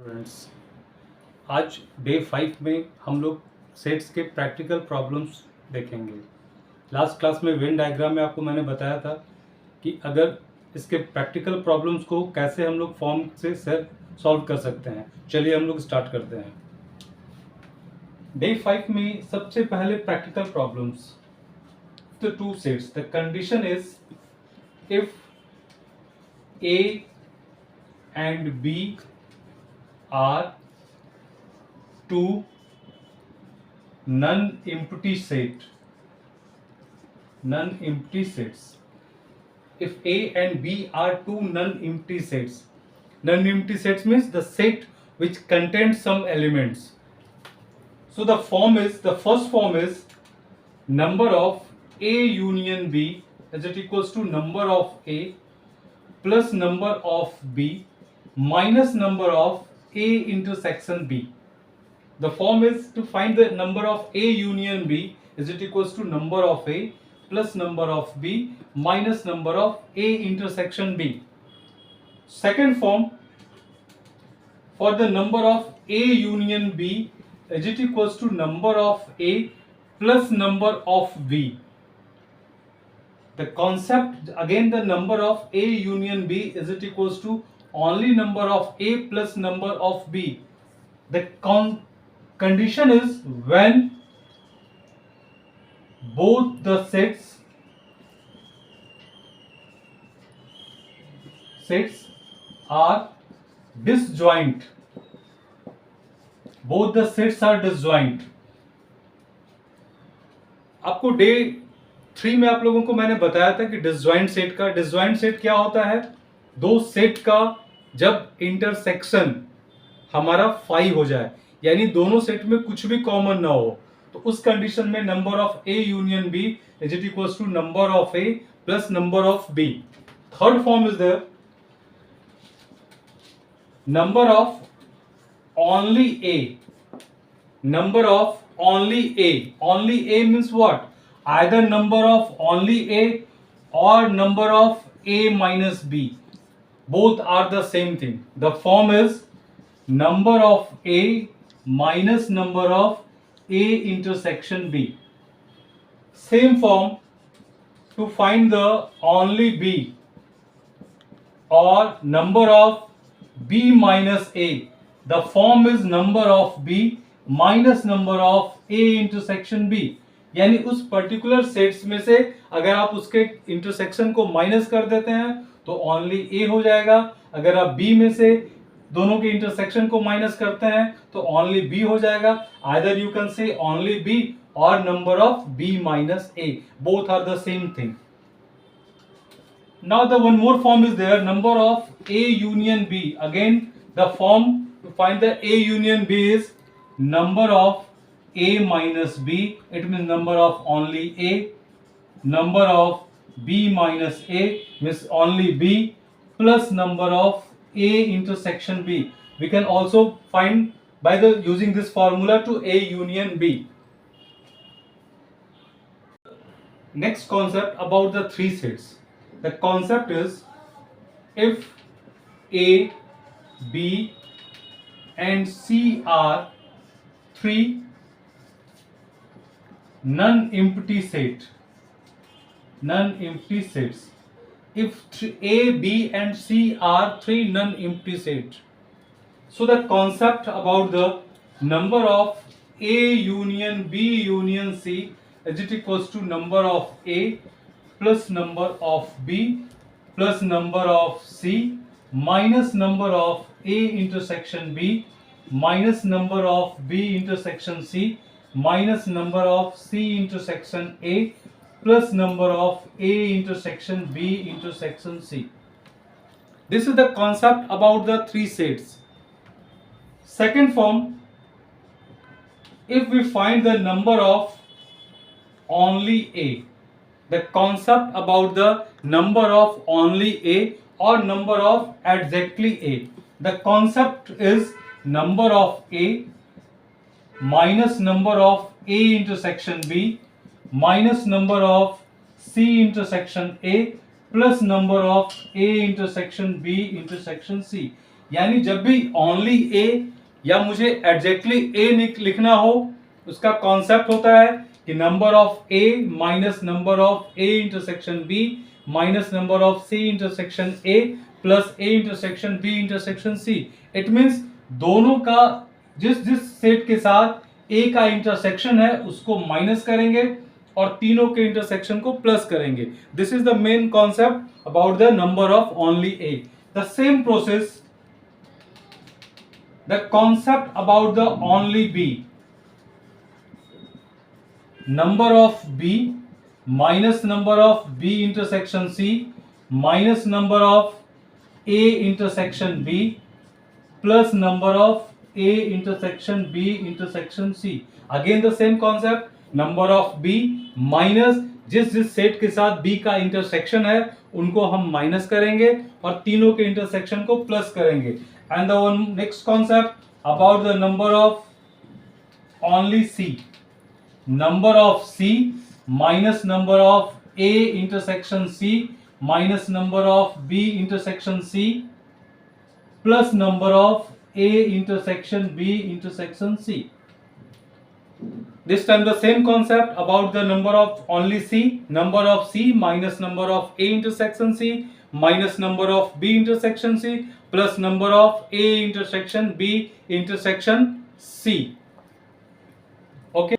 Students, आज day 5 में हम लोग सेट्स के प्रैक्टिकल प्रॉब्लम्स देखेंगे। लास्ट क्लास में वेन डायग्राम में आपको मैंने बताया था कि अगर इसके प्रैक्टिकल प्रॉब्लम्स को कैसे हम लोग फॉर्म से सॉल्व कर सकते हैं। चलिए हम लोग स्टार्ट करते हैं। डे 5 में सबसे पहले practical problems, the two sets. The condition is if A and B are two non-empty sets. If A and B are two non-empty sets. Non-empty sets means the set which contains some elements. So the first form is number of A union B is it equals to number of A plus number of B minus number of A intersection B. The form is to find the number of A union B is it equals to number of A plus number of B minus number of A intersection B. Second form, for the number of A union B is it equals to number of A plus number of B. The concept again, the number of A union B is it equals to only number of A plus number of B. The condition is when both the sets are disjoint. Both the sets are disjoint. आपको day 3 में आप लोगों को मैंने बताया था कि disjoint set क्या होता है? दो सेट का जब इंटरसेक्शन हमारा 5 हो जाए, यानी दोनों सेट में कुछ भी कॉमन ना हो, तो उस कंडीशन में number of A union B is it equals to number of A plus number of B. Third form is there number of only A. Number of only A. Only A means what? Either number of only A or number of A minus B. Both are the same thing. The form is number of A minus number of A intersection B. Same form to find the only B or number of B minus A. The form is number of B minus number of A intersection B. यानी उस particular sets में से अगर आप उसके intersection को minus कर देते हैं तो ओनली A हो जाएगा. अगर आप B में से दोनों के इंटरसेक्शन को माइनस करते हैं तो ओनली B हो जाएगा. Either you can say only B और number of B minus A. Both are the same thing. Now the one more form is there, number of A union B. Again the form to find the A union B is number of A minus B. It means number of only A. Number of B minus A means only B plus number of A intersection B. We can also find by the using this formula to A union B. Next concept about the three sets. The concept is if A, B and C are three non-empty sets. If A, B and C are three non-empty sets, so the concept about the number of A union B union C is it equals to number of A plus number of B plus number of C minus number of A intersection B minus number of B intersection C minus number of C intersection A plus number of A intersection B intersection C. This is the concept about the three sets. Second form, if we find the number of only A, the concept about the number of only A or number of exactly A. The concept is number of A minus number of A intersection B minus number of C intersection A plus number of A intersection B intersection C. यानी जब भी only ए या मुझे exactly ए लिखना हो, उसका concept होता है कि number of A minus number of A intersection B minus number of C intersection A plus A intersection B intersection C. It means दोनों का जिस जिस सेट के साथ ए का इंटरसेक्शन है उसको माइनस करेंगे और तीनों के इंटरसेक्शन को प्लस करेंगे। This is the main concept about the number of only A. The same process, the concept about the only b, number of b minus number of b intersection c minus number of a intersection b plus number of a intersection b intersection c। again the same concept, number of b minus जिस जिस set के साथ b का intersection है उनको हम minus करेंगे और तीनों के इंटरसेक्शन को प्लस करेंगे। And the one next concept about the number of only C, number of C minus number of A intersection C minus number of B intersection C plus number of A intersection B intersection C। This time the same concept about the number of only C, number of C minus number of A intersection C minus number of B intersection C plus number of A intersection B intersection C। Okay.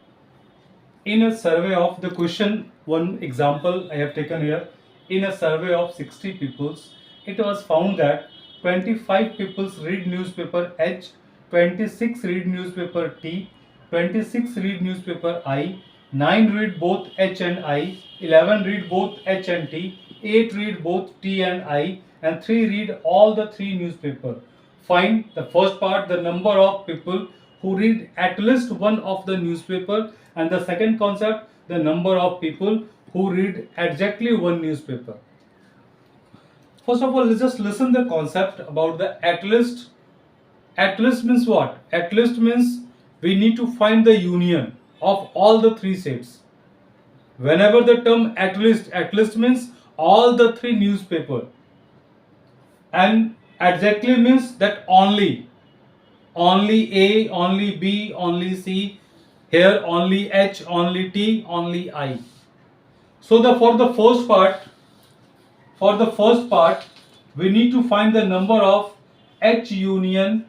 In a survey of the question, one example I have taken here. In a survey of 60 peoples, it was found that 25 peoples read newspaper H, 26 read newspaper T, 26 read newspaper I, 9 read both H and I, 11 read both H and T, 8 read both T and I, and 3 read all the 3 newspaper. Find the first part, the number of people who read at least one of the newspaper, and the second concept, the number of people who read exactly one newspaper. First of all, let's just listen the concept about the at least. At least means what? At least means we need to find the union of all the 3 sets. Whenever the term at least means all the 3 newspaper, and exactly means that only A, only B, only C, here only H, only T, only I. So for the first part we need to find the number of H union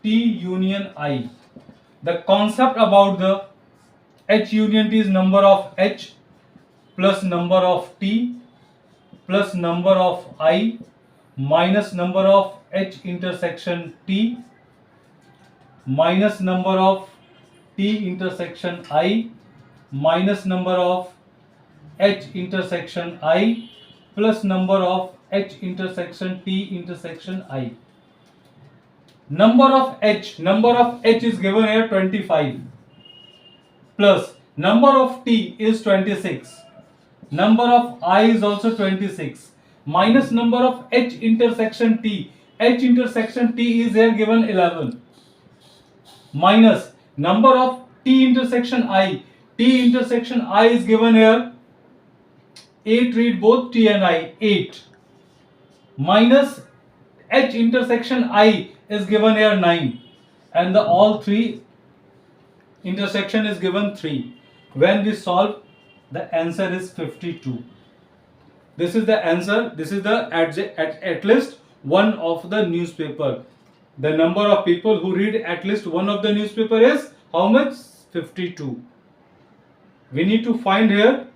T union I. The concept about the H union T is number of H plus number of T plus number of I minus number of H intersection T minus number of T intersection I minus number of H intersection I plus number of H intersection T intersection I. Number of H is given here 25 plus number of T is 26, number of I is also 26 minus number of H intersection T is here given 11 minus number of T intersection I is given here 8 read both T and I 8 minus H intersection I is given here 9 and the all 3 intersection is given 3. When we solve, the answer is 52. This is the answer. This is the at least one of the newspaper. The number of people who read at least one of the newspaper is how much? 52. We need to find here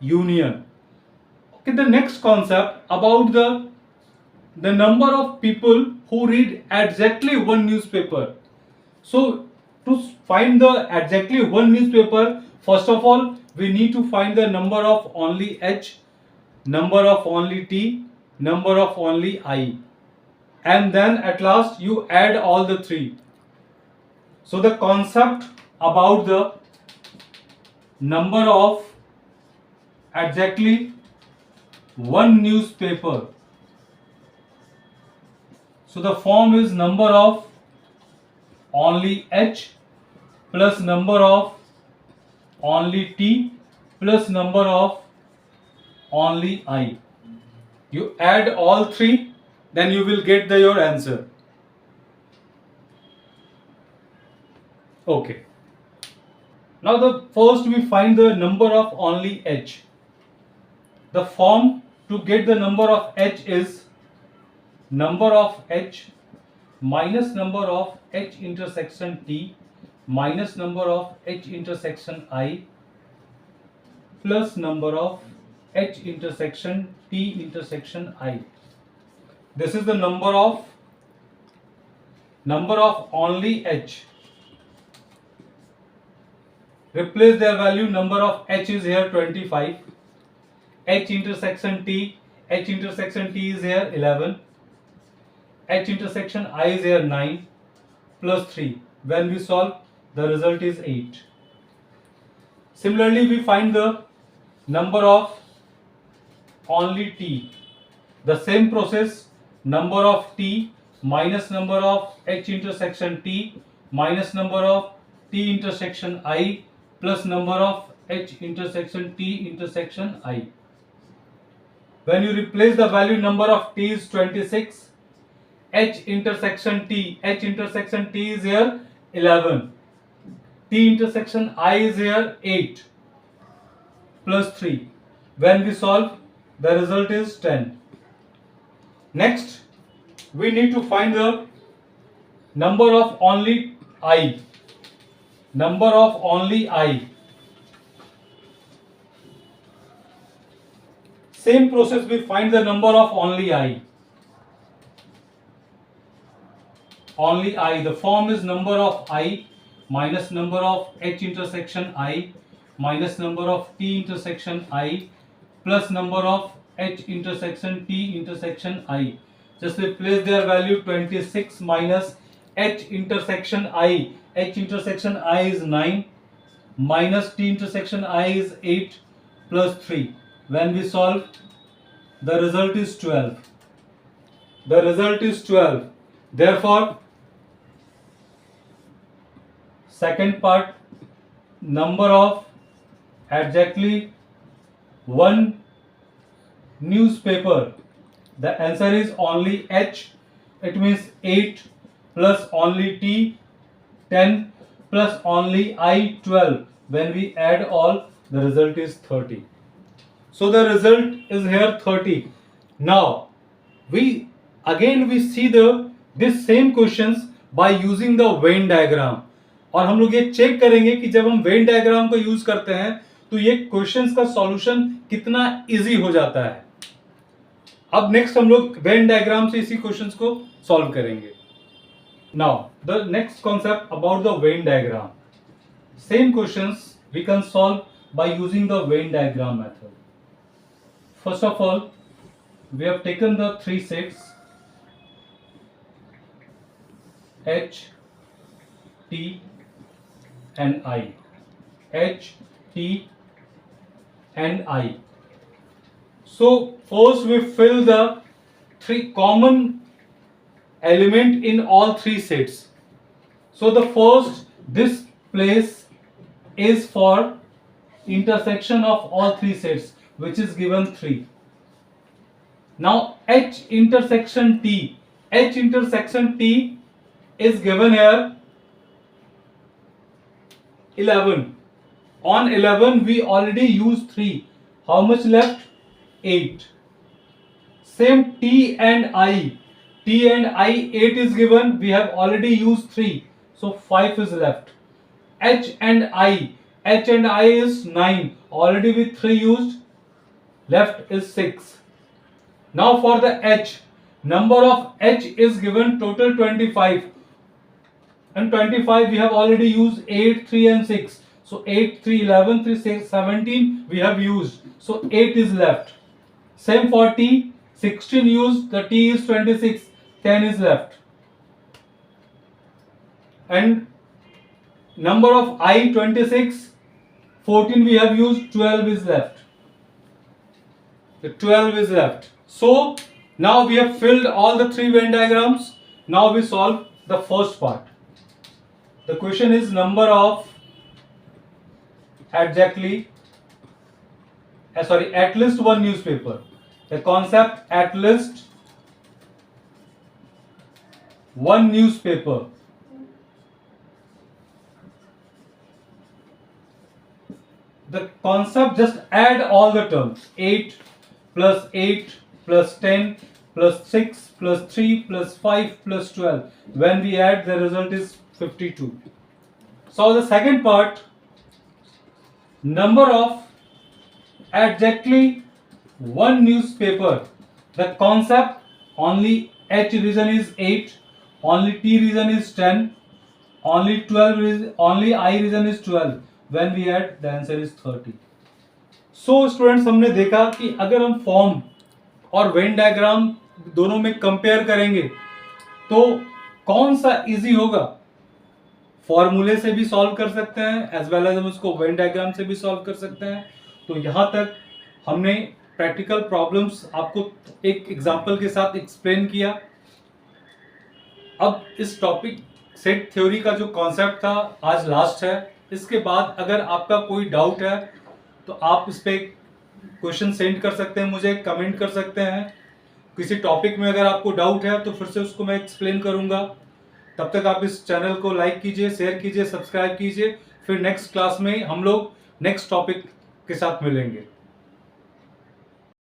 union. Okay, the next concept about the number of people who read exactly one newspaper. So to find the exactly one newspaper, first of all we need to find the number of only H, number of only T, number of only I, and then at last you add all the 3. So the concept about the number of exactly one newspaper, so the form is number of only H plus number of only T plus number of only I. You add all 3, then you will get your answer. Okay. Now the first we find the number of only h. The form to get the number of h is number of h minus number of h intersection t minus number of h intersection I plus number of h intersection t intersection I. This is the number of only h. Replace their value. Number of h is here 25. H intersection t is here 11. H intersection I is here 9 plus 3. When we solve, the result is 8. Similarly, we find the number of only t. The same process, number of t minus number of h intersection t minus number of t intersection I plus number of h intersection t intersection I. When you replace the value, number of t is 26. H intersection t is here 11. T intersection I is here 8 plus 3. When we solve, the result is 10. Next, we need to find the number of only I. Number of only I. Same process, we find the number of only I. Only I. The form is number of I minus number of h intersection I minus number of t intersection I plus number of h intersection t intersection I. Just replace their value. 26 minus h intersection I. H intersection I is 9 minus t intersection I is 8 plus 3. When we solve, the result is 12. The result is 12. Therefore, second part, number of exactly one newspaper. The answer is only h. It means 8 plus only t 10 plus only I 12. When we add all, the result is 30. So the result is here 30. Now we see this same questions by using the Venn diagram. और हम लोग ये check करेंगे कि जब हम Venn diagram को use करते हैं तो ये क्वेश्चंस का सॉल्यूशन कितना इजी हो जाता है. अब नेक्स्ट हम लोग वेन डायग्राम से इसी क्वेश्चंस को सॉल्व करेंगे. Now the next concept about the Venn diagram. Same questions we can solve by using the Venn diagram method. First of all, we have taken the three sets H, T and I. H, T and I. So first we fill the three common element in all three sets. So the first, this place is for intersection of all three sets, which is given 3. Now H intersection T. H intersection T is given here 11. On 11 we already used 3. How much left? 8. Same T and I. T and I 8 is given. We have already used 3. So 5 is left. H and I. H and I is 9. Already with 3 used. Left is 6. Now for the H. Number of H is given total 25. And 25 we have already used 8, 3 and 6. So 8, 3, 11, 3, 6, 17 we have used. So 8 is left. Same for T. 16 used. The T is 26. 10 is left. And number of I 26. 14 we have used. 12 is left. The 12 is left. So now we have filled all the three Venn diagrams. Now we solve the first part. The question is number of at least one newspaper. The concept at least one newspaper. the concept, just add all the terms. 8 plus 8 plus 10 plus 6 plus 3 plus 5 plus 12. When we add, the result is 52. So the second part, number of exactly one newspaper. The concept, only H reason is 8, only T reason is 10, only 12 reason, only I reason is 12. When we add, the answer is 30. So students, हमने देखा कि अगर हम form और Venn diagram दोनों में compare करेंगे तो कौन सा इजी होगा. फॉर्मूले से भी सॉल्व कर सकते हैं एज वेल एज हम उसको वेन डायग्राम से भी सॉल्व कर सकते हैं. तो यहाँ तक हमने प्रैक्टिकल प्रॉब्लम्स आपको एक एग्जांपल के साथ एक्सप्लेन किया. अब इस टॉपिक सेट थ्योरी का जो कॉन्सेप्ट था आज लास्ट है. इसके बाद अगर आपका कोई डाउट है तो आप इस पे क्वेश्चन सेंड कर सकते हैं, मुझे कमेंट कर सकते हैं. किसी टॉपिक में अगर आपको डाउट है तो फिर से उसको मैं एक्सप्लेन करूंगा. तब तक आप इस चैनल को लाइक कीजिए, शेयर कीजिए, सब्सक्राइब कीजिए. फिर नेक्स्ट क्लास में हम लोग नेक्स्ट टॉपिक के साथ मिलेंगे.